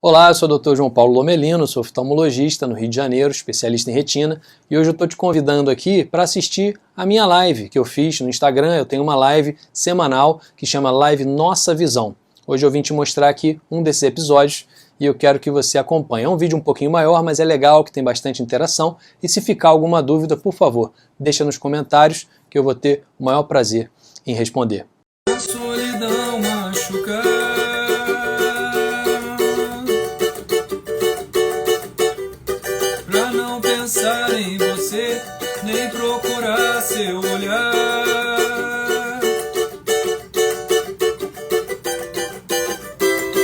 Olá, eu sou o Dr. João Paulo Lomelino, sou oftalmologista no Rio de Janeiro, especialista em retina, e hoje eu estou te convidando aqui para assistir a minha live que eu fiz no Instagram. Eu tenho uma live semanal que chama Live Nossa Visão. Hoje eu vim te mostrar aqui um desses episódios e eu quero que você acompanhe. É um vídeo um pouquinho maior, mas é legal, que tem bastante interação, e se ficar alguma dúvida, por favor, deixa nos comentários que eu vou ter o maior prazer em responder. A solidão machuca. Pra não pensar em você, nem procurar seu olhar.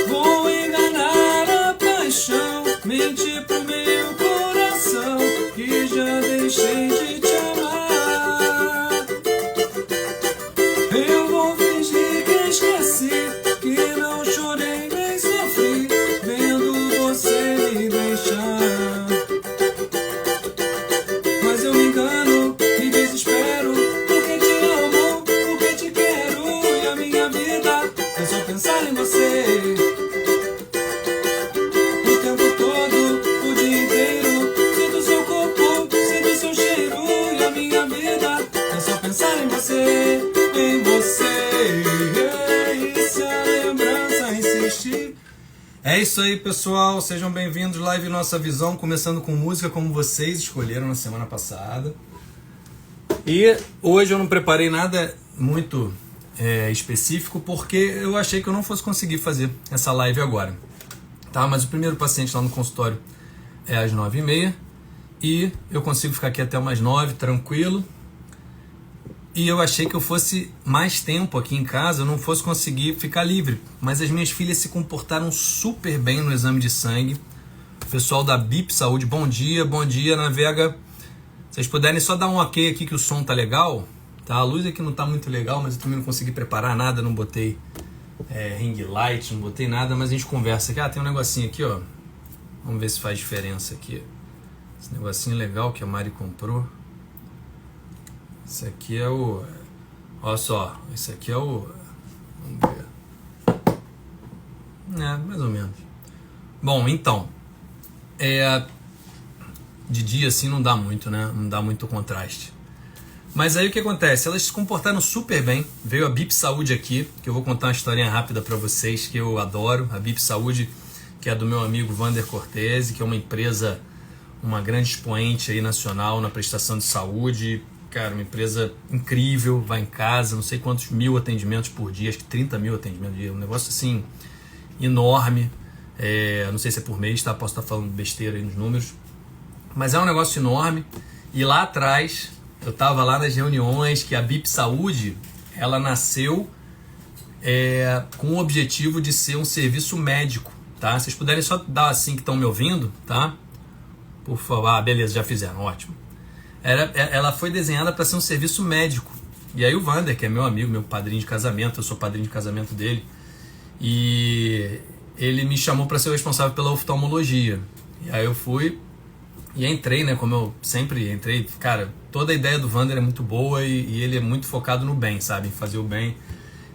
Vou enganar a paixão, mentir pro meu coração, que já deixei de te amar. Eu vou fingir que esqueci, que não chorei nem sofri, vendo você me deixar. Mas eu me engano, me desespero, porque te amo, porque te quero, e a minha vida é só pensar em você. O tempo todo, o dia inteiro, sinto seu corpo, sinto seu cheiro, e a minha vida é só pensar em você, em você. E se a lembrança insistir. É isso aí, pessoal, sejam bem-vindos, Live Nossa Visão, começando com música como vocês escolheram na semana passada. E hoje eu não preparei nada muito específico, porque eu achei que eu não fosse conseguir fazer essa live agora, tá? Mas o primeiro paciente lá no consultório é às 9h30 e eu consigo ficar aqui até umas 9, tranquilo. E eu achei que eu fosse mais tempo aqui em casa, eu não fosse conseguir ficar livre. Mas as minhas filhas se comportaram super bem no exame de sangue. O pessoal da BIP Saúde, bom dia, Navega. Se vocês puderem só dar um ok aqui que o som tá legal, tá? A luz aqui não tá muito legal, mas eu também não consegui preparar nada, não botei ring light, não botei nada, mas a gente conversa aqui. Ah, tem um negocinho aqui, ó. Vamos ver se faz diferença aqui. Esse negocinho legal que a Mari comprou. Esse aqui é o... Olha só, esse aqui é o... Vamos ver. Mais ou menos. Bom, então... De dia assim não dá muito, né? Não dá muito contraste. Mas aí o que acontece? Elas se comportaram super bem. Veio a BIP Saúde aqui, que eu vou contar uma historinha rápida para vocês, que eu adoro. A BIP Saúde, que é do meu amigo Vander Cortese, que é uma empresa, uma grande expoente aí nacional na prestação de saúde. Cara, uma empresa incrível, vai em casa, não sei quantos mil atendimentos por dia, acho que 30 mil atendimentos por dia, um negócio assim enorme, não sei se é por mês, tá? Posso estar falando besteira aí nos números, mas é um negócio enorme. E lá atrás, eu estava lá nas reuniões que a BIP Saúde, ela nasceu com o objetivo de ser um serviço médico, tá? Se vocês puderem só dar assim que estão me ouvindo, tá? Por favor, beleza, já fizeram, ótimo. Ela foi desenhada para ser um serviço médico. E aí o Vander, que é meu amigo, meu padrinho de casamento, eu sou padrinho de casamento dele, e ele me chamou para ser o responsável pela oftalmologia. E aí eu fui e entrei, né, como eu sempre entrei. Cara, toda a ideia do Vander é muito boa e ele é muito focado no bem, sabe, em fazer o bem.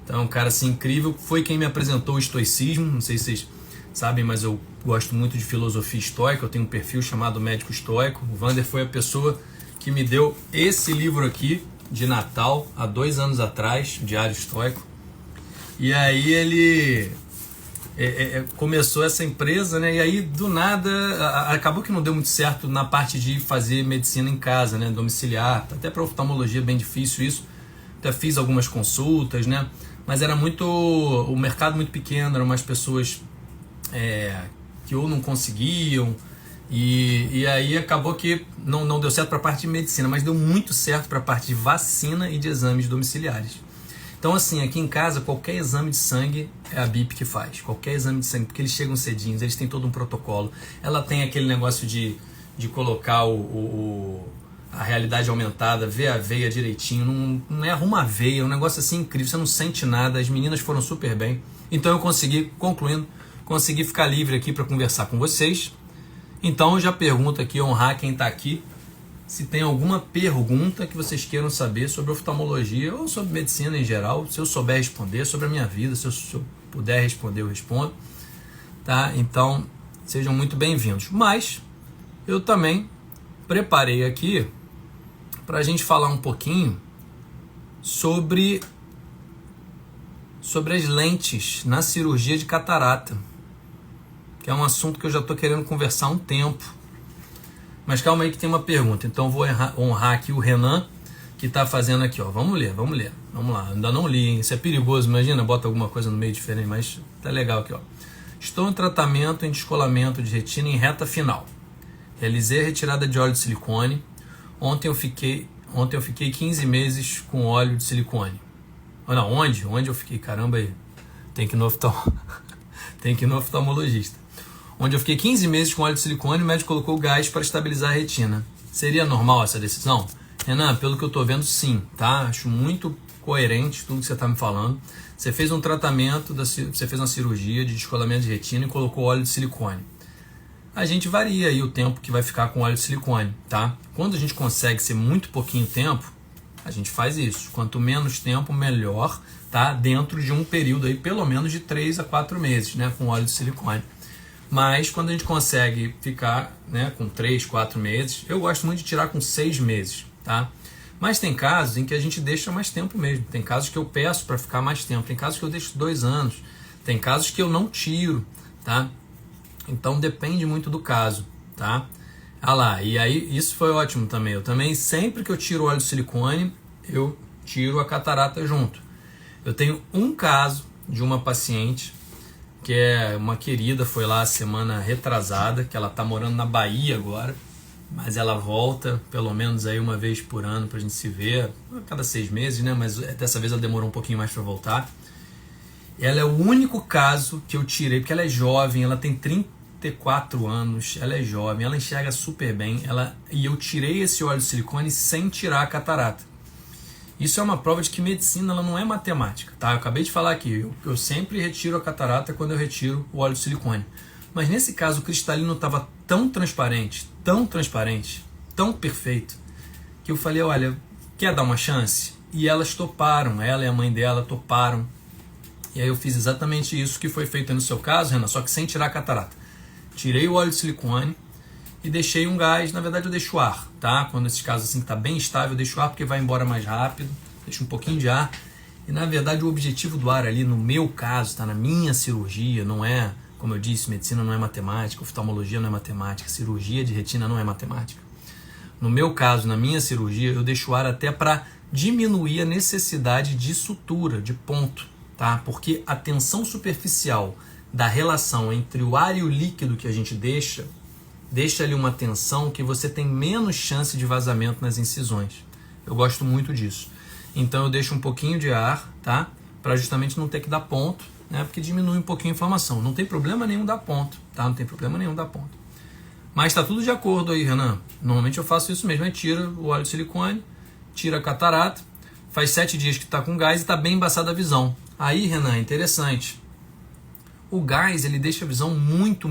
Então é um cara assim incrível. Foi quem me apresentou o estoicismo, não sei se vocês sabem, mas eu gosto muito de filosofia estoica, eu tenho um perfil chamado Médico Estoico. O Vander foi a pessoa que me deu esse livro aqui de Natal, há 2 anos atrás, Diário Estoico. E aí ele começou essa empresa, né? E aí do nada, acabou que não deu muito certo na parte de fazer medicina em casa, né? Domiciliar, até para oftalmologia é bem difícil isso. Até fiz algumas consultas, né? Mas era o mercado muito pequeno, eram umas pessoas que ou não conseguiam. E aí acabou que não deu certo para a parte de medicina, mas deu muito certo para a parte de vacina e de exames domiciliares. Então assim, aqui em casa, qualquer exame de sangue é a BIP que faz. Qualquer exame de sangue, porque eles chegam cedinhos, eles têm todo um protocolo. Ela tem aquele negócio de colocar a realidade aumentada, ver a veia direitinho, não é arruma a veia, é um negócio assim incrível, você não sente nada, as meninas foram super bem. Então eu consegui, concluindo, consegui ficar livre aqui para conversar com vocês. Então eu já pergunto aqui, honrar quem está aqui, se tem alguma pergunta que vocês queiram saber sobre oftalmologia ou sobre medicina em geral. Se eu souber responder, sobre a minha vida, se eu puder responder, eu respondo. tá? Então, sejam muito bem-vindos. Mas eu também preparei aqui para a gente falar um pouquinho sobre as lentes na cirurgia de catarata, que é um assunto que eu já estou querendo conversar há um tempo. Mas calma aí que tem uma pergunta, então eu vou honrar aqui o Renan, que está fazendo aqui, ó. Vamos ler, vamos lá, ainda não li, hein? Isso é perigoso, imagina, bota alguma coisa no meio diferente, mas tá legal aqui, ó. Estou em tratamento em descolamento de retina em reta final. Realizei a retirada de óleo de silicone. Ontem eu fiquei 15 meses com óleo de silicone. Não, onde eu fiquei? Caramba aí. Tem que ir no oftalmologista. Onde eu fiquei 15 meses com óleo de silicone, o médico colocou gás para estabilizar a retina. Seria normal essa decisão? Renan, pelo que eu estou vendo, sim, tá? Acho muito coerente tudo que você está me falando. Você fez um tratamento, você fez uma cirurgia de descolamento de retina e colocou óleo de silicone. A gente varia aí o tempo que vai ficar com óleo de silicone, tá? Quando a gente consegue ser muito pouquinho tempo, a gente faz isso. Quanto menos tempo, melhor, tá? Dentro de um período aí, pelo menos de 3 a 4 meses, né? Com óleo de silicone. Mas quando a gente consegue ficar, né, com 3, 4 meses, eu gosto muito de tirar com 6 meses, tá? Mas tem casos em que a gente deixa mais tempo mesmo. Tem casos que eu peço para ficar mais tempo. Tem casos que eu deixo 2 anos. Tem casos que eu não tiro, tá? Então depende muito do caso, tá? Ah lá, e aí isso foi ótimo também. Eu também, sempre que eu tiro o óleo de silicone, eu tiro a catarata junto. Eu tenho um caso de uma paciente que é uma querida, foi lá a semana retrasada, que ela tá morando na Bahia agora, mas ela volta pelo menos aí uma vez por ano pra gente se ver, a cada 6 meses, né? Mas dessa vez ela demorou um pouquinho mais para voltar. Ela é o único caso que eu tirei, porque ela é jovem, ela tem 34 anos, ela é jovem, ela enxerga super bem, e eu tirei esse óleo de silicone sem tirar a catarata. Isso é uma prova de que medicina ela não é matemática, tá? Eu acabei de falar aqui, eu sempre retiro a catarata quando eu retiro o óleo de silicone. Mas nesse caso o cristalino estava tão transparente, tão perfeito, que eu falei, olha, quer dar uma chance? E elas toparam, ela e a mãe dela toparam. E aí eu fiz exatamente isso que foi feito no seu caso, Renan, só que sem tirar a catarata. Tirei o óleo de silicone e deixei um gás, na verdade eu deixo ar, tá? Quando esses casos assim tá bem estável, eu deixo ar porque vai embora mais rápido, deixo um pouquinho de ar. E na verdade o objetivo do ar ali, no meu caso, tá na minha cirurgia, não é, como eu disse, medicina não é matemática, oftalmologia não é matemática, cirurgia de retina não é matemática. No meu caso, na minha cirurgia, eu deixo ar até para diminuir a necessidade de sutura, de ponto, tá? Porque a tensão superficial da relação entre o ar e o líquido que a gente deixa ali uma tensão que você tem menos chance de vazamento nas incisões. Eu gosto muito disso. Então eu deixo um pouquinho de ar, tá? Para justamente não ter que dar ponto, né? Porque diminui um pouquinho a inflamação. Não tem problema nenhum dar ponto, tá? Não tem problema nenhum dar ponto. Mas tá tudo de acordo aí, Renan. Normalmente eu faço isso mesmo. Aí tira o óleo de silicone, tira a catarata, faz 7 dias que tá com gás e tá bem embaçada a visão. Aí, Renan, interessante. O gás, ele deixa a visão muito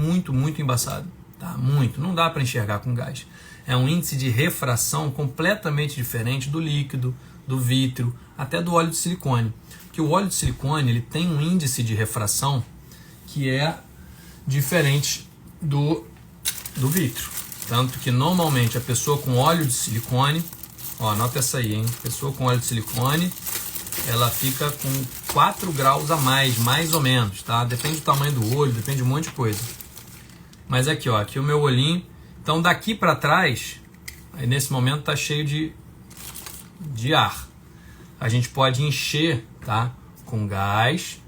embaçada. Tá? Muito, não dá para enxergar com gás. É um índice de refração completamente diferente do líquido, do vítreo, até do óleo de silicone. Porque o óleo de silicone ele tem um índice de refração que é diferente do vítreo. Tanto que normalmente a pessoa com óleo de silicone, ó, anota essa aí, hein? A pessoa com óleo de silicone, ela fica com 4 graus a mais ou menos, tá? Depende do tamanho do olho, depende de um monte de coisa. Mas aqui, ó, aqui o meu olhinho. Então daqui para trás, aí nesse momento tá cheio de ar. A gente pode encher, tá? Com gás.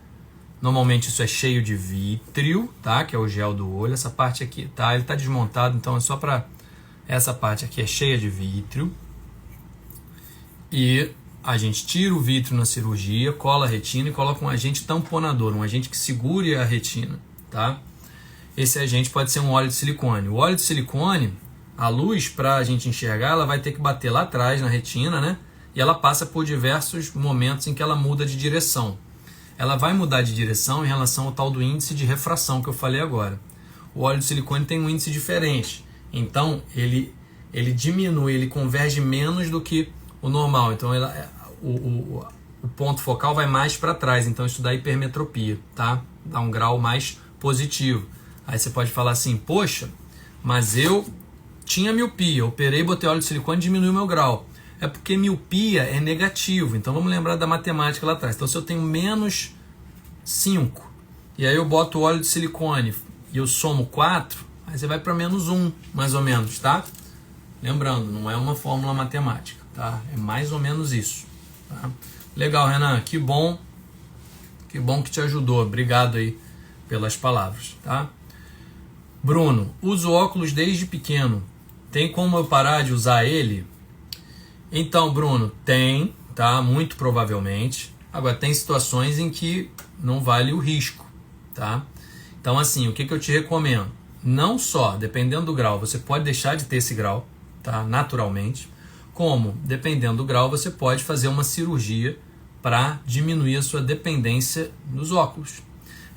Normalmente isso é cheio de vítreo, tá? Que é o gel do olho. Essa parte aqui, tá? Ele tá desmontado, então é só para essa parte aqui é cheia de vítreo. E a gente tira o vítreo na cirurgia, cola a retina e coloca um agente tamponador, um agente que segure a retina, tá? Esse agente pode ser um óleo de silicone. O óleo de silicone, a luz para a gente enxergar, ela vai ter que bater lá atrás na retina, né? E ela passa por diversos momentos em que ela muda de direção. Ela vai mudar de direção em relação ao tal do índice de refração que eu falei agora. O óleo de silicone tem um índice diferente. Então, ele diminui, ele converge menos do que o normal. Então, o ponto focal vai mais para trás. Então, isso dá hipermetropia, tá? Dá um grau mais positivo. Aí você pode falar assim, poxa, mas eu tinha miopia, operei, botei óleo de silicone e diminuiu meu grau. É porque miopia é negativo, então vamos lembrar da matemática lá atrás. Então se eu tenho menos 5, e aí eu boto o óleo de silicone e eu somo 4, aí você vai para menos 1, mais ou menos, tá? Lembrando, não é uma fórmula matemática, tá? É mais ou menos isso, tá? Legal, Renan, que bom que te ajudou. Obrigado aí pelas palavras, tá? Bruno, uso óculos desde pequeno. Tem como eu parar de usar ele? Então, Bruno, tem, tá? Muito provavelmente. Agora, tem situações em que não vale o risco, tá? Então, assim, o que eu te recomendo? Não só, dependendo do grau, você pode deixar de ter esse grau, tá? Naturalmente. Como, dependendo do grau, você pode fazer uma cirurgia para diminuir a sua dependência dos óculos.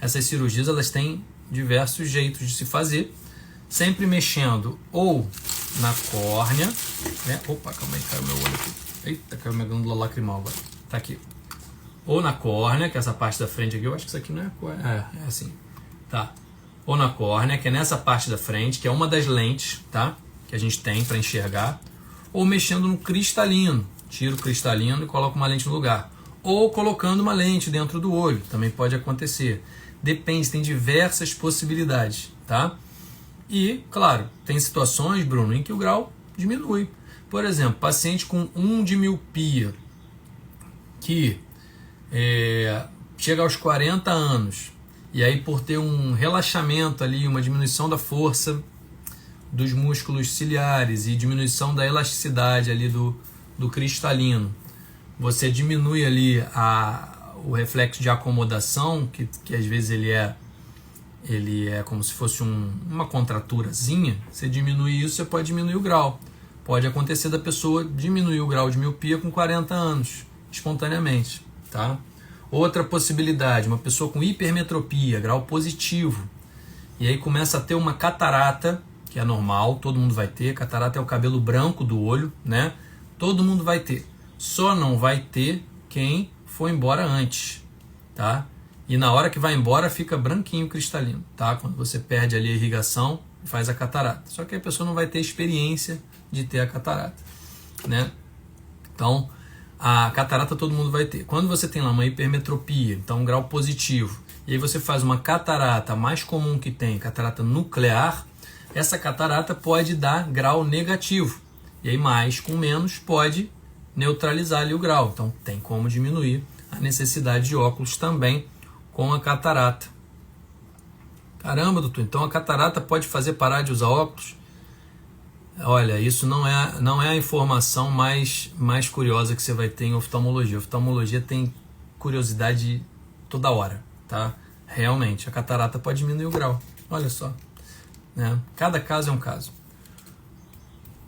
Essas cirurgias, elas têm diversos jeitos de se fazer, sempre mexendo ou na córnea, né? Opa, calma aí, caiu meu olho aqui. Eita, caiu minha glândula lacrimal agora. Tá aqui. Ou na córnea, que é essa parte da frente aqui, eu acho que isso aqui não é córnea. É assim. Tá. Ou na córnea, que é nessa parte da frente, que é uma das lentes, tá? Que a gente tem para enxergar. Ou mexendo no cristalino. Tira o cristalino e coloca uma lente no lugar. Ou colocando uma lente dentro do olho. Também pode acontecer. Depende, tem diversas possibilidades, tá? E, claro, tem situações, Bruno, em que o grau diminui. Por exemplo, paciente com 1 de miopia, que chega aos 40 anos, e aí por ter um relaxamento ali, uma diminuição da força dos músculos ciliares e diminuição da elasticidade ali do cristalino, você diminui ali o reflexo de acomodação, que às vezes ele é como se fosse uma contraturazinha. Você diminui isso, você pode diminuir o grau. Pode acontecer da pessoa diminuir o grau de miopia com 40 anos, espontaneamente, tá? Outra possibilidade, uma pessoa com hipermetropia, grau positivo, e aí começa a ter uma catarata, que é normal, todo mundo vai ter. Catarata é o cabelo branco do olho, né? Todo mundo vai ter. Só não vai ter quem foi embora antes, tá? E na hora que vai embora fica branquinho cristalino, tá? Quando você perde ali a irrigação, faz a catarata. Só que a pessoa não vai ter experiência de ter a catarata, né? Então, a catarata todo mundo vai ter. Quando você tem lá uma hipermetropia, então um grau positivo, e aí você faz uma catarata, mais comum que tem, catarata nuclear, essa catarata pode dar grau negativo. E aí mais com menos pode neutralizar ali o grau. Então tem como diminuir a necessidade de óculos também com a catarata. Caramba, doutor, então a catarata pode fazer parar de usar óculos? Olha, isso não é a informação mais curiosa que você vai ter em oftalmologia. Oftalmologia tem curiosidade toda hora, tá? Realmente, a catarata pode diminuir o grau. Olha só, né? Cada caso é um caso.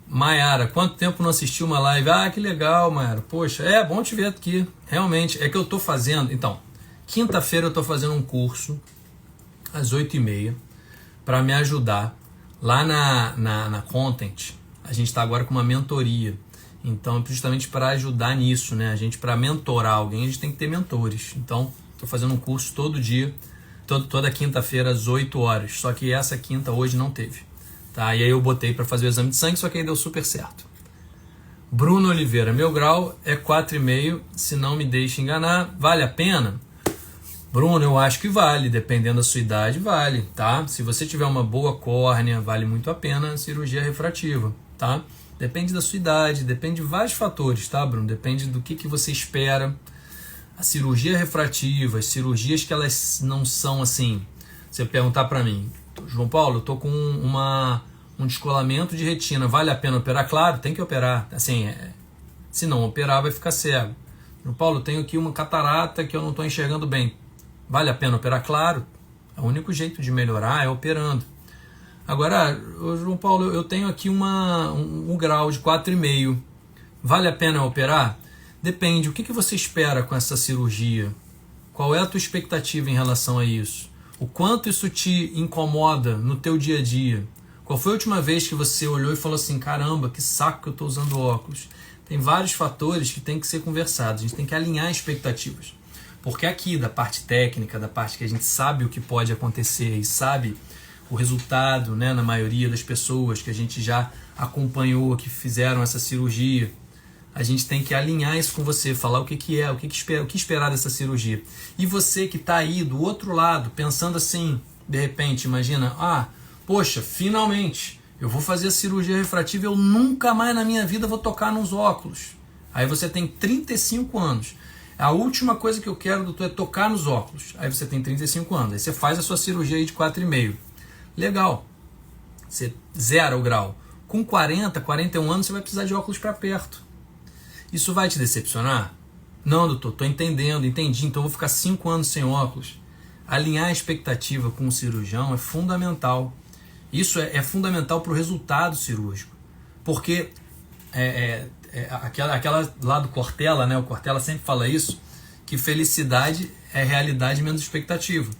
Maiara, quanto tempo não assistiu uma live? Ah, que legal, Maiara. Poxa, é bom te ver aqui. Realmente, é que eu tô fazendo... Então, quinta-feira eu tô fazendo um curso às 8h30 para me ajudar. Lá na Content, a gente está agora com uma mentoria. Então, justamente para ajudar nisso, né? A gente, para mentorar alguém, a gente tem que ter mentores. Então, estou fazendo um curso todo dia, toda quinta-feira às 8 horas. Só que essa quinta hoje não teve. Tá? E aí eu botei para fazer o exame de sangue, só que aí deu super certo. Bruno Oliveira, meu grau é 4,5, se não me deixa enganar, vale a pena? Bruno, eu acho que vale, dependendo da sua idade, vale, tá? Se você tiver uma boa córnea, vale muito a pena a cirurgia refrativa, tá? Depende da sua idade, depende de vários fatores, tá, Bruno? Depende do que você espera. A cirurgia refrativa, as cirurgias que elas não são assim, você perguntar para mim, João Paulo, eu tô com um descolamento de retina, vale a pena operar? Claro, tem que operar, assim, se não operar vai ficar cego. João Paulo, eu tenho aqui uma catarata que eu não estou enxergando bem. Vale a pena operar? Claro. O único jeito de melhorar é operando. Agora, João Paulo, eu tenho aqui um grau de 4,5. Vale a pena operar? Depende. O que você espera com essa cirurgia? Qual é a tua expectativa em relação a isso? O quanto isso te incomoda no teu dia a dia? Qual foi a última vez que você olhou e falou assim, caramba, que saco que eu estou usando óculos? Tem vários fatores que tem que ser conversados. A gente tem que alinhar expectativas. Porque aqui, da parte técnica, da parte que a gente sabe o que pode acontecer e sabe o resultado, né, na maioria das pessoas que a gente já acompanhou, que fizeram essa cirurgia, a gente tem que alinhar isso com você, falar o que é, o que esperar dessa cirurgia. E você que está aí do outro lado, pensando assim, de repente, imagina, poxa, finalmente, eu vou fazer a cirurgia refrativa, eu nunca mais na minha vida vou tocar nos óculos. Aí você tem 35 anos. A última coisa que eu quero, doutor, é tocar nos óculos. Aí você tem 35 anos. Aí você faz a sua cirurgia aí de 4,5. Legal. Você zera o grau. Com 40, 41 anos, você vai precisar de óculos para perto. Isso vai te decepcionar? Não, doutor, estou entendendo, entendi. Então eu vou ficar 5 anos sem óculos. Alinhar a expectativa com o cirurgião é fundamental. Isso é fundamental para o resultado cirúrgico. Porque aquela lá do Cortella, né? O Cortella sempre fala isso, que felicidade é realidade menos expectativa.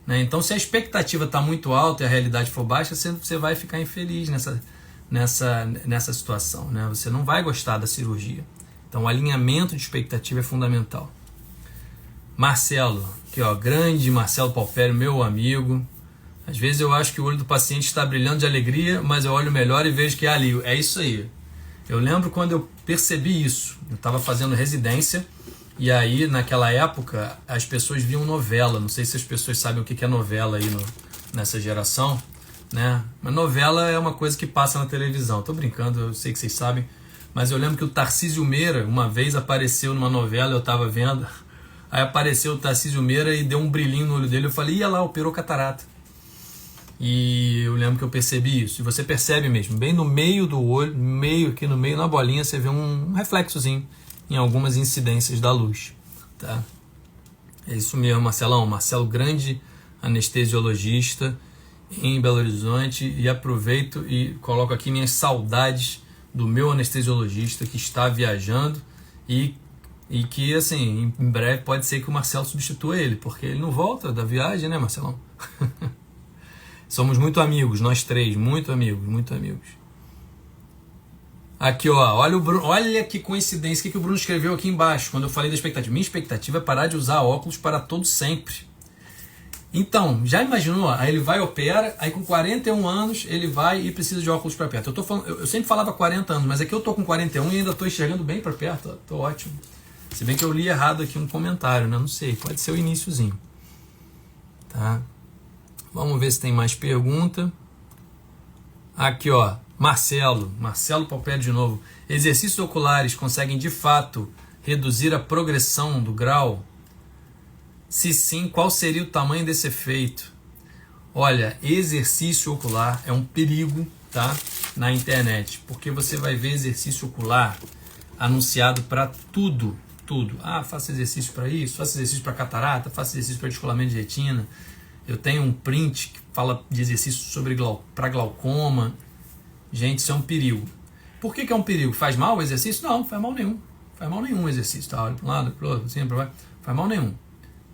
Né? Então, se a expectativa está muito alta e a realidade for baixa, você vai ficar infeliz nessa situação. Né? Você não vai gostar da cirurgia. Então, o alinhamento de expectativa é fundamental. Marcelo, aqui ó, grande Marcelo Palpério, meu amigo. Às vezes eu acho que o olho do paciente está brilhando de alegria, mas eu olho melhor e vejo que é alívio. É isso aí. Eu lembro quando eu percebi isso. Eu estava fazendo residência e aí, naquela época, as pessoas viam novela. Não sei se as pessoas sabem o que é novela aí nessa geração, né? Mas novela é uma coisa que passa na televisão. Estou brincando, eu sei que vocês sabem. Mas eu lembro que o Tarcísio Meira, uma vez apareceu numa novela, eu estava vendo. Aí apareceu o Tarcísio Meira e deu um brilhinho no olho dele. Eu falei, ia lá, operou catarata. E eu lembro que eu percebi isso. E você percebe mesmo, bem no meio do olho, aqui no meio, na bolinha, você vê um reflexozinho em algumas incidências da luz. Tá? É isso mesmo, Marcelão. Marcelo, grande anestesiologista em Belo Horizonte. E aproveito e coloco aqui minhas saudades do meu anestesiologista que está viajando e que, assim, em breve pode ser que o Marcelo substitua ele, porque ele não volta da viagem, né, Marcelão? Somos muito amigos, nós três, muito amigos, muito amigos. Aqui, ó, olha que coincidência, o que o Bruno escreveu aqui embaixo, quando eu falei da expectativa. Minha expectativa é parar de usar óculos para todo sempre. Então, já imaginou? Aí ele vai, opera, aí com 41 anos ele vai e precisa de óculos para perto. Eu sempre falava 40 anos, mas aqui eu tô com 41 e ainda estou enxergando bem para perto, ó, tô ótimo. Se bem que eu li errado aqui um comentário, né? Não sei, pode ser o iniciozinho. Tá? Vamos ver se tem mais pergunta. Aqui, ó, Marcelo Palpério de novo. Exercícios oculares conseguem de fato reduzir a progressão do grau? Se sim, qual seria o tamanho desse efeito? Olha, exercício ocular é um perigo, tá? Na internet, porque você vai ver exercício ocular anunciado para tudo. Faça exercício para isso, faça exercício para catarata, faça exercício para descolamento de retina. Eu tenho um print que fala de exercício para glaucoma. Gente, isso é um perigo. Por que é um perigo? Faz mal o exercício? Não, faz mal nenhum. Faz mal nenhum o exercício. Tá? Olha para um lado, para o outro, assim, para baixo. Faz mal nenhum.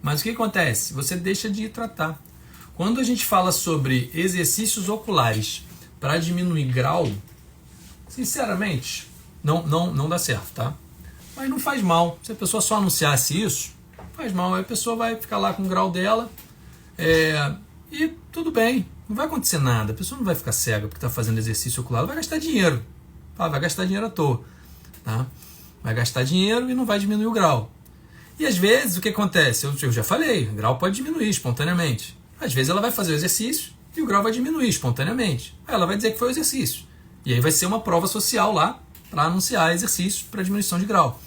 Mas o que acontece? Você deixa de ir tratar. Quando a gente fala sobre exercícios oculares para diminuir grau, sinceramente, não dá certo, tá? Mas não faz mal. Se a pessoa só anunciasse isso, faz mal. Aí a pessoa vai ficar lá com o grau dela e tudo bem. Não vai acontecer nada. A pessoa não vai ficar cega porque está fazendo exercício ocular. Ela vai gastar dinheiro. Vai gastar dinheiro à toa. Tá? Vai gastar dinheiro e não vai diminuir o grau. E às vezes o que acontece? Eu já falei, o grau pode diminuir espontaneamente. Às vezes ela vai fazer o exercício e o grau vai diminuir espontaneamente. Aí ela vai dizer que foi o exercício. E aí vai ser uma prova social lá para anunciar exercício para diminuição de grau.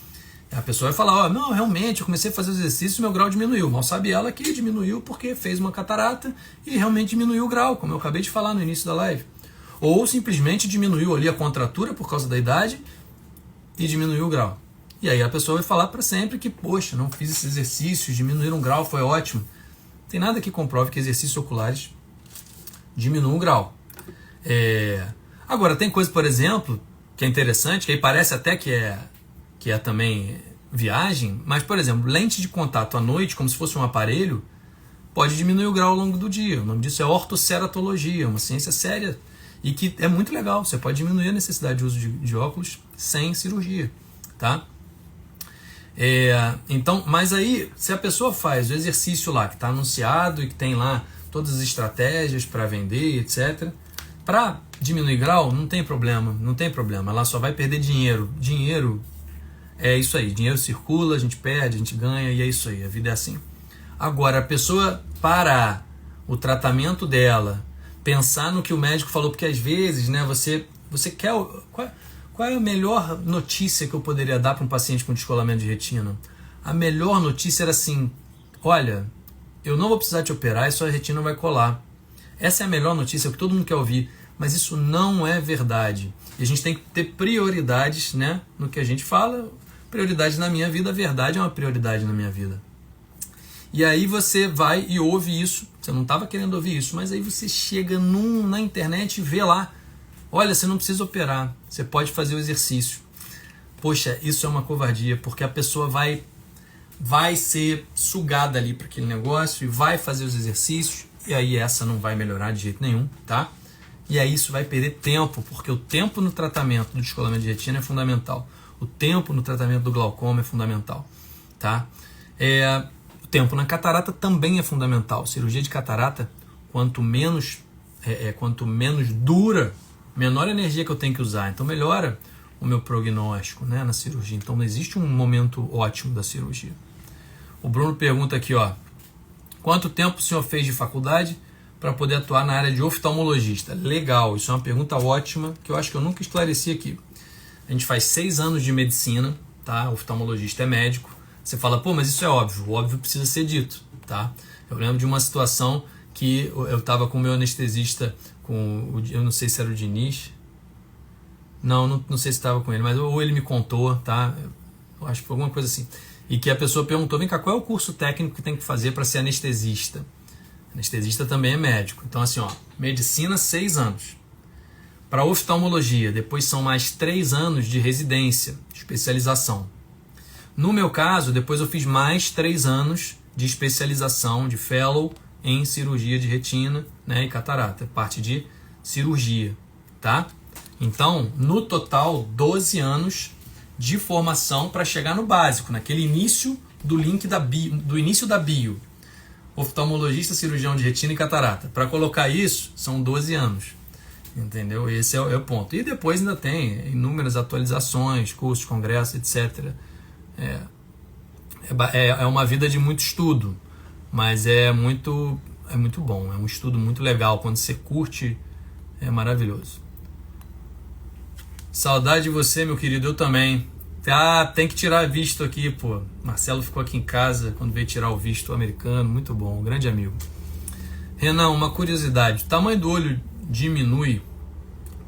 A pessoa vai falar, não, realmente, eu comecei a fazer os exercícios e meu grau diminuiu. Mal sabe ela que diminuiu porque fez uma catarata e realmente diminuiu o grau, como eu acabei de falar no início da live. Ou simplesmente diminuiu ali a contratura por causa da idade e diminuiu o grau. E aí a pessoa vai falar para sempre que, poxa, não fiz esse exercício, diminuir um grau, foi ótimo. Não tem nada que comprove que exercícios oculares diminuam o grau. Agora, tem coisa, por exemplo, que é interessante, que aí parece até que é também viagem, mas, por exemplo, lente de contato à noite, como se fosse um aparelho, pode diminuir o grau ao longo do dia. O nome disso é ortoceratologia, uma ciência séria e que é muito legal. Você pode diminuir a necessidade de uso de óculos sem cirurgia, tá? Então, mas aí, se a pessoa faz o exercício lá, que está anunciado e que tem lá todas as estratégias para vender, etc., para diminuir grau, não tem problema, ela só vai perder dinheiro. Dinheiro é isso aí, dinheiro circula, a gente perde, a gente ganha, e é isso aí, a vida é assim. Agora, a pessoa parar o tratamento dela, pensar no que o médico falou, porque às vezes, né, você quer... Qual é a melhor notícia que eu poderia dar para um paciente com descolamento de retina? A melhor notícia era assim: olha, eu não vou precisar te operar e sua retina vai colar. Essa é a melhor notícia que todo mundo quer ouvir, mas isso não é verdade. E a gente tem que ter prioridades, né, no que a gente fala. Prioridade na minha vida, a verdade é uma prioridade na minha vida. E aí você vai e ouve isso, você não estava querendo ouvir isso, mas aí você chega na internet e vê lá: olha, você não precisa operar, você pode fazer o exercício. Poxa, isso é uma covardia, porque a pessoa vai ser sugada ali para aquele negócio e vai fazer os exercícios, e aí essa não vai melhorar de jeito nenhum, tá? E aí isso vai perder tempo, porque o tempo no tratamento do descolamento de retina é fundamental. O tempo no tratamento do glaucoma é fundamental, tá? O tempo na catarata também é fundamental. Cirurgia de catarata, quanto menos dura, menor energia que eu tenho que usar, então melhora o meu prognóstico, né, na cirurgia. Então não existe um momento ótimo da cirurgia. O Bruno pergunta aqui, ó: quanto tempo o senhor fez de faculdade para poder atuar na área de oftalmologista? Legal, isso é uma pergunta ótima que eu acho que eu nunca esclareci aqui. A gente faz 6 anos de medicina, tá? O oftalmologista é médico. Você fala, pô, mas isso é óbvio. O óbvio precisa ser dito, tá? Eu lembro de uma situação que eu estava com o meu anestesista, eu não sei se era o Diniz, não sei se estava com ele, mas ou ele me contou, tá? Eu acho que foi alguma coisa assim. E que a pessoa perguntou: vem cá, qual é o curso técnico que tem que fazer para ser anestesista? Anestesista também é médico. Então assim, ó, medicina 6 anos. Para oftalmologia, depois são mais 3 anos de residência, de especialização. No meu caso, depois eu fiz mais 3 anos de especialização, de fellow em cirurgia de retina, né, e catarata, parte de cirurgia, tá? Então, no total, 12 anos de formação para chegar no básico, naquele início do link do início da bio. Oftalmologista, cirurgião de retina e catarata. Para colocar isso, são 12 anos. Entendeu? Esse é o ponto. E depois ainda tem inúmeras atualizações, cursos, congressos, etc. É uma vida de muito estudo, mas é muito bom. É um estudo muito legal. Quando você curte, é maravilhoso. Saudade de você, meu querido. Eu também. Tem que tirar visto aqui, pô. Marcelo ficou aqui em casa quando veio tirar o visto americano. Muito bom, um grande amigo. Renan, uma curiosidade. O tamanho do olho diminui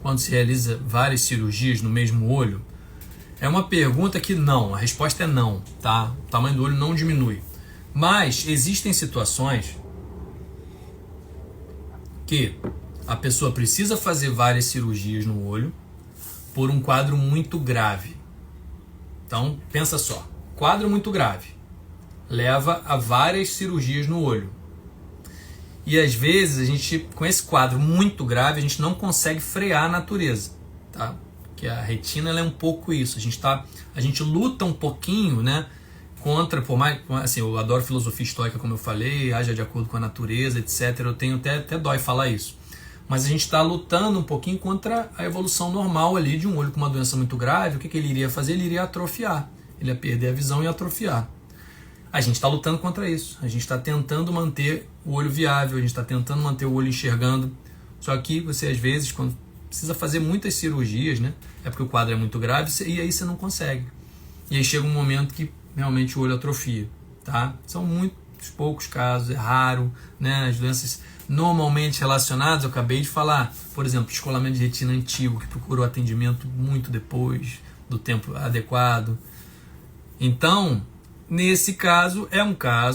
quando se realiza várias cirurgias no mesmo olho? É uma pergunta que não, a resposta é não, tá? O tamanho do olho não diminui. Mas existem situações que a pessoa precisa fazer várias cirurgias no olho por um quadro muito grave. Então, pensa só, quadro muito grave leva a várias cirurgias no olho. E às vezes a gente, com esse quadro muito grave, a gente não consegue frear a natureza, tá? Que a retina ela é um pouco isso. A gente luta um pouquinho, né, contra, por mais, assim, eu adoro filosofia estoica, como eu falei, haja de acordo com a natureza, etc. Eu tenho até dói falar isso. Mas a gente está lutando um pouquinho contra a evolução normal ali de um olho com uma doença muito grave. O que ele iria fazer? Ele iria atrofiar. Ele ia perder a visão e atrofiar. A gente está lutando contra isso. A gente está tentando manter o olho viável, a gente está tentando manter o olho enxergando. Só que você, às vezes, quando precisa fazer muitas cirurgias, né, é porque o quadro é muito grave e aí você não consegue. E aí chega um momento que realmente o olho atrofia, tá? São muitos poucos casos, é raro, né? As doenças normalmente relacionadas, eu acabei de falar, por exemplo, descolamento de retina antigo, que procurou atendimento muito depois do tempo adequado. Então, nesse caso,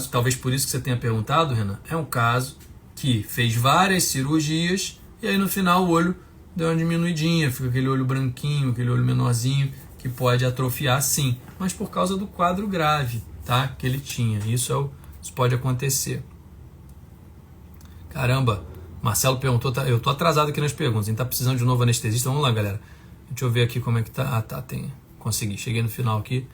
talvez por isso que você tenha perguntado, Renan, é um caso que fez várias cirurgias e aí no final o olho deu uma diminuidinha, fica aquele olho branquinho, aquele olho menorzinho, que pode atrofiar sim, mas por causa do quadro grave, tá, que ele tinha. Isso pode acontecer. Caramba, Marcelo perguntou, eu tô atrasado aqui nas perguntas, a gente tá precisando de um novo anestesista. Vamos lá, galera. Deixa eu ver aqui como é que tá. Consegui, cheguei no final aqui.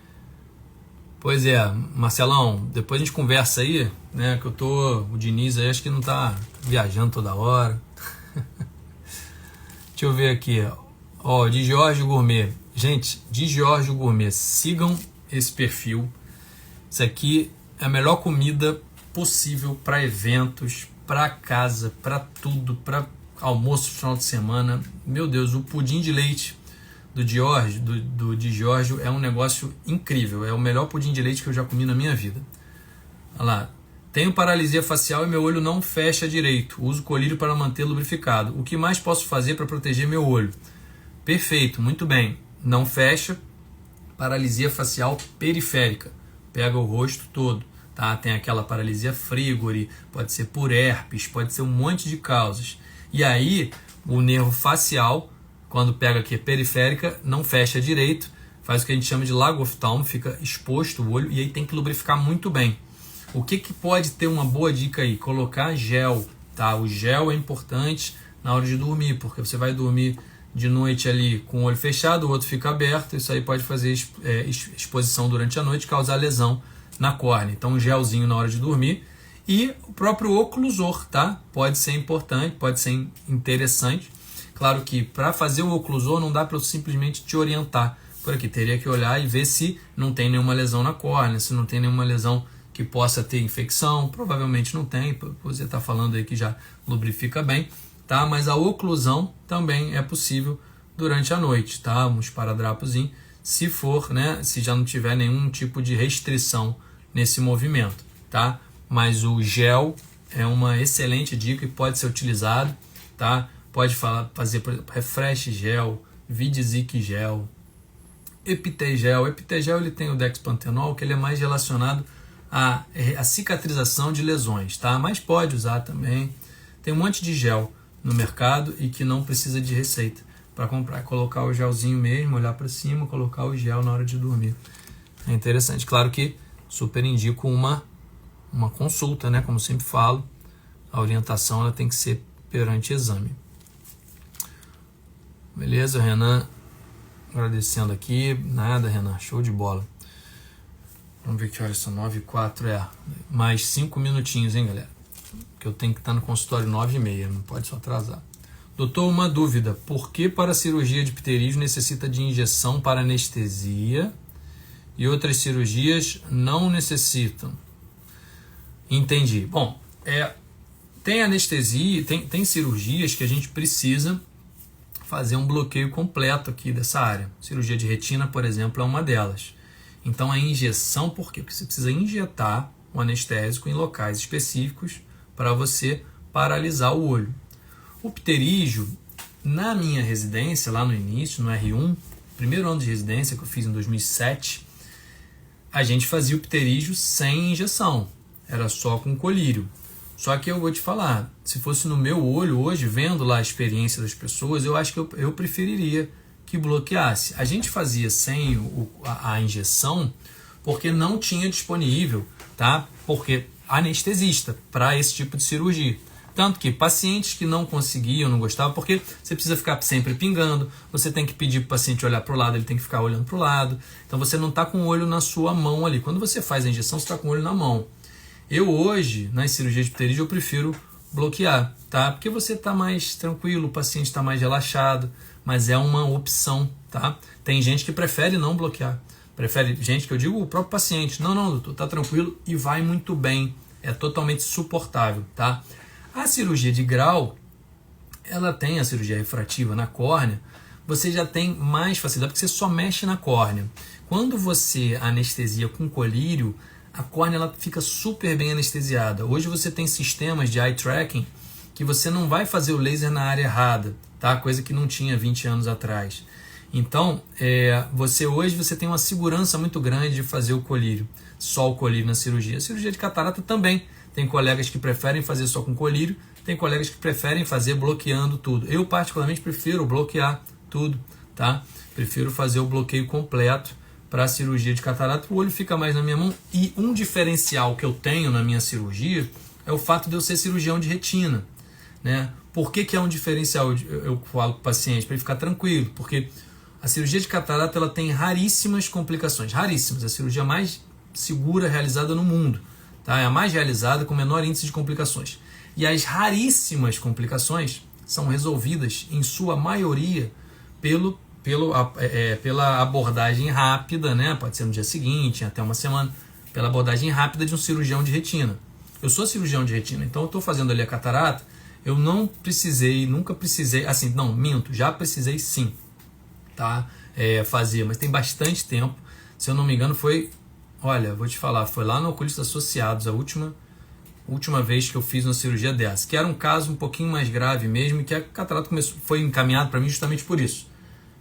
Pois é, Marcelão, depois a gente conversa aí, né? Que o Diniz aí acho que não tá viajando toda hora. Deixa eu ver aqui, ó, de Jorge Gourmet. Gente, de Jorge Gourmet, sigam esse perfil. Isso aqui é a melhor comida possível para eventos, para casa, para tudo, para almoço no final de semana. Meu Deus, o pudim de leite do de Giorgio é um negócio incrível. É o melhor pudim de leite que eu já comi na minha vida. Olha lá. Tenho paralisia facial e meu olho não fecha direito. Uso colírio para manter lubrificado. O que mais posso fazer para proteger meu olho? Perfeito, muito bem. Não fecha. Paralisia facial periférica. Pega o rosto todo. Tá? Tem aquela paralisia Frigori, pode ser por herpes, pode ser um monte de causas. E aí, o nervo facial, quando pega aqui periférica, não fecha direito, faz o que a gente chama de lago oftálmo, fica exposto o olho e aí tem que lubrificar muito bem. O que pode ter uma boa dica aí? Colocar gel, tá? O gel é importante na hora de dormir, porque você vai dormir de noite ali com o olho fechado, o outro fica aberto, isso aí pode fazer exposição durante a noite, causar lesão na córnea. Então, um gelzinho na hora de dormir. E o próprio oclusor, tá? Pode ser importante, pode ser interessante. Claro que para fazer o oclusor não dá para eu simplesmente te orientar por aqui. Teria que olhar e ver se não tem nenhuma lesão na córnea, se não tem nenhuma lesão que possa ter infecção. Provavelmente não tem, você está falando aí que já lubrifica bem, tá? Mas a oclusão também é possível durante a noite, tá? Um esparadrapozinho, se for, né? Se já não tiver nenhum tipo de restrição nesse movimento, tá? Mas o gel é uma excelente dica e pode ser utilizado, tá? Pode fazer, por exemplo, Refresh Gel, Vidizic Gel, Epitegel. Epitegel ele tem o dexpantenol, que ele é mais relacionado à cicatrização de lesões, tá? Mas pode usar também. Tem um monte de gel no mercado e que não precisa de receita para comprar. Colocar o gelzinho mesmo, olhar para cima, colocar o gel na hora de dormir. É interessante. Claro que super indico uma consulta, né? Como sempre falo, a orientação ela tem que ser perante exame. Beleza, Renan? Agradecendo aqui. Nada, Renan. Show de bola. Vamos ver que horas são 9h04. Mais 5 minutinhos, hein, galera? Que eu tenho que estar no consultório 9h30. Não pode só atrasar. Doutor, uma dúvida. Por que para a cirurgia de pterígio necessita de injeção para anestesia e outras cirurgias não necessitam? Entendi. Bom, tem anestesia, tem cirurgias que a gente precisa fazer um bloqueio completo aqui dessa área. Cirurgia de retina, por exemplo, é uma delas. Então a injeção, por quê? Porque você precisa injetar um anestésico em locais específicos para você paralisar o olho. O pterígio, na minha residência, lá no início, no R1, primeiro ano de residência que eu fiz em 2007, a gente fazia o pterígio sem injeção, era só com colírio. Só que eu vou te falar, se fosse no meu olho hoje, vendo lá a experiência das pessoas, eu acho que eu preferiria que bloqueasse. A gente fazia sem a injeção porque não tinha disponível, tá? Porque anestesista para esse tipo de cirurgia. Tanto que pacientes que não conseguiam, não gostavam, porque você precisa ficar sempre pingando, você tem que pedir para o paciente olhar para o lado, ele tem que ficar olhando para o lado, então você não está com o olho na sua mão ali. Quando você faz a injeção, você está com o olho na mão. Eu hoje, nas cirurgias de pterígio, eu prefiro bloquear, tá? Porque você está mais tranquilo, o paciente está mais relaxado, mas é uma opção, tá? Tem gente que prefere não bloquear, prefere, gente que eu digo, o próprio paciente, não, doutor, tá tranquilo e vai muito bem, é totalmente suportável, tá? A cirurgia de grau, ela tem a cirurgia refrativa na córnea, você já tem mais facilidade, porque você só mexe na córnea. Quando você anestesia com colírio, a córnea ela fica super bem anestesiada. Hoje você tem sistemas de eye tracking que você não vai fazer o laser na área errada, tá? Coisa que não tinha 20 anos atrás. Então, hoje você tem uma segurança muito grande de fazer o colírio, só o colírio na cirurgia. A cirurgia de catarata também. Tem colegas que preferem fazer só com colírio, tem colegas que preferem fazer bloqueando tudo. Eu particularmente prefiro bloquear tudo, tá? Prefiro fazer o bloqueio completo para a cirurgia de catarata, o olho fica mais na minha mão. E um diferencial que eu tenho na minha cirurgia é o fato de eu ser cirurgião de retina, né? Por que é um diferencial? Eu falo para o paciente, para ele ficar tranquilo, porque a cirurgia de catarata ela tem raríssimas complicações, raríssimas. A cirurgia mais segura realizada no mundo. Tá? É a mais realizada com menor índice de complicações. E as raríssimas complicações são resolvidas, em sua maioria, pela abordagem rápida, né? Pode ser no dia seguinte, até uma semana, pela abordagem rápida de um cirurgião de retina. Eu sou cirurgião de retina, então eu estou fazendo ali a catarata, eu não precisei, nunca precisei, assim, não, minto, já precisei sim, tá? Fazer, mas tem bastante tempo, se eu não me engano foi, olha, vou te falar, foi lá no Oculistas Associados, a última vez que eu fiz uma cirurgia dessa, que era um caso um pouquinho mais grave mesmo, e que a catarata foi encaminhado para mim justamente por isso,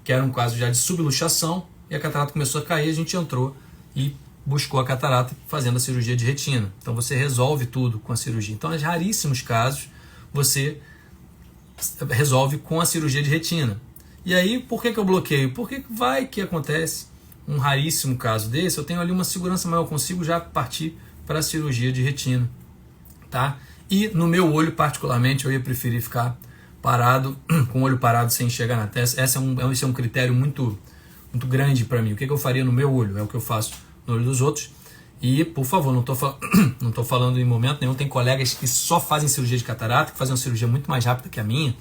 que era um caso já de subluxação, e a catarata começou a cair, a gente entrou e buscou a catarata fazendo a cirurgia de retina. Então você resolve tudo com a cirurgia. Então, em raríssimos casos, você resolve com a cirurgia de retina. E aí, por que eu bloqueio? Porque vai que acontece um raríssimo caso desse, eu tenho ali uma segurança maior, eu consigo já partir para a cirurgia de retina. Tá? E no meu olho, particularmente, eu ia preferir ficar parado, com o olho parado sem enxergar na testa. Esse é um critério muito, muito grande para mim. O que eu faria no meu olho? É o que eu faço no olho dos outros. E, por favor, não estou falando em momento nenhum. Tem colegas que só fazem cirurgia de catarata, que fazem uma cirurgia muito mais rápida que a minha.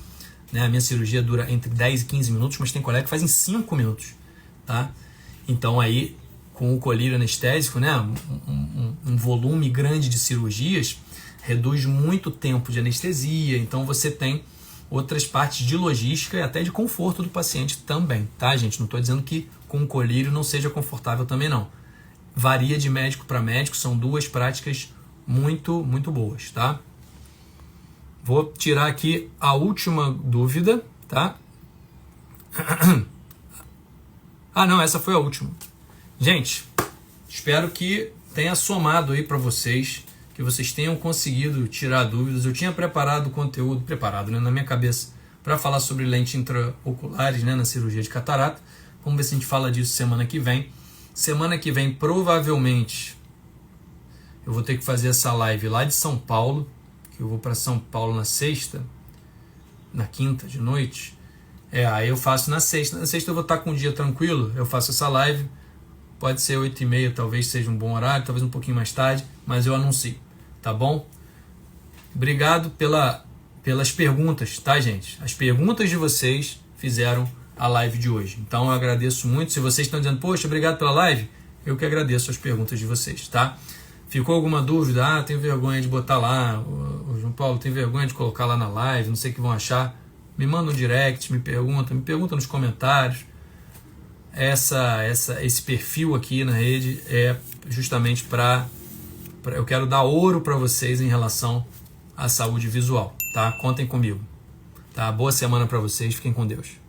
Né? A minha cirurgia dura entre 10 e 15 minutos, mas tem colegas que fazem 5 minutos. Tá? Então, aí, com o colírio anestésico, né? um volume grande de cirurgias, reduz muito tempo de anestesia. Então, você tem outras partes de logística e até de conforto do paciente também. Tá, gente? Não estou dizendo que com o colírio não seja confortável também, não. Varia de médico para médico, são duas práticas muito, muito boas, tá? Vou tirar aqui a última dúvida, tá? Ah, não, essa foi a última. Gente, espero que tenha somado aí para vocês, que vocês tenham conseguido tirar dúvidas. Eu tinha preparado o conteúdo, né, na minha cabeça, para falar sobre lentes intraoculares, né, na cirurgia de catarata. Vamos ver se a gente fala disso semana que vem. Semana que vem, provavelmente, eu vou ter que fazer essa live lá de São Paulo, que eu vou para São Paulo na sexta, na quinta de noite. Aí eu faço na sexta. Na sexta eu vou estar com um dia tranquilo, eu faço essa live. Pode ser 8h30, talvez seja um bom horário, talvez um pouquinho mais tarde, mas eu anuncio, tá bom? Obrigado pelas perguntas, tá, gente? As perguntas de vocês fizeram a live de hoje. Então eu agradeço muito. Se vocês estão dizendo, poxa, obrigado pela live, eu que agradeço as perguntas de vocês, tá? Ficou alguma dúvida? Tenho vergonha de botar lá, o João Paulo, tem vergonha de colocar lá na live, não sei o que vão achar. Me manda um direct, me pergunta nos comentários. Esse perfil aqui na rede é justamente eu quero dar ouro para vocês em relação à saúde visual, tá? Contem comigo, tá? Boa semana para vocês, fiquem com Deus.